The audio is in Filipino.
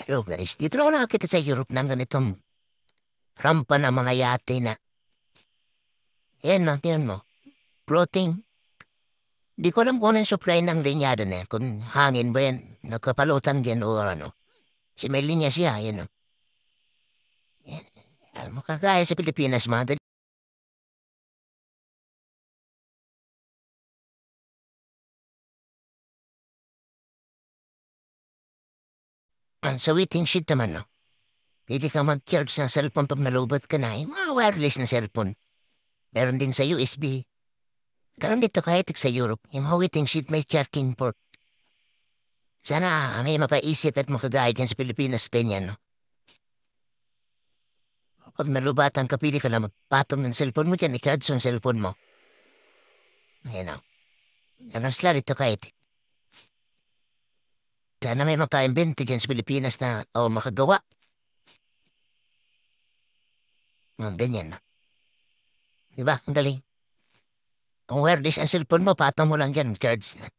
Hello guys, dito na ako nakakita sa Europe ng ganitong rampa ng mga yate na. Yan no, tingnan mo. Floating. Di ko alam kung ano yung supply ng linyada na yan. Kung hangin ba yan, nagkapalutan yan o ano. Si may linya siya, yan no. Yan. Alam mo, kagaya sa Pilipinas, mga dali. Sa waiting sheet naman, no. Pwede ka mag-charge ng cellphone pag nalubot ka na. Yung mga wireless na cellphone. Meron din sa USB. Karon dito kahit sa Europe, yung mga waiting sheet may charging port. Sana may mapaisip at makagaya dyan sa Pilipinas, Spain yan, no? Pag nalubatan ka, pili ka na magpatong ng cellphone mo dyan, i-charge yung cellphone mo. Ayan o. Yan ang sila dito kahit. Sana may makaimbento dyan sa Pilipinas na o makagawa. Mga ganyan na. Diba? Ang galing. Kung wireless ang cellphone mo, patong mo lang dyan, charge na.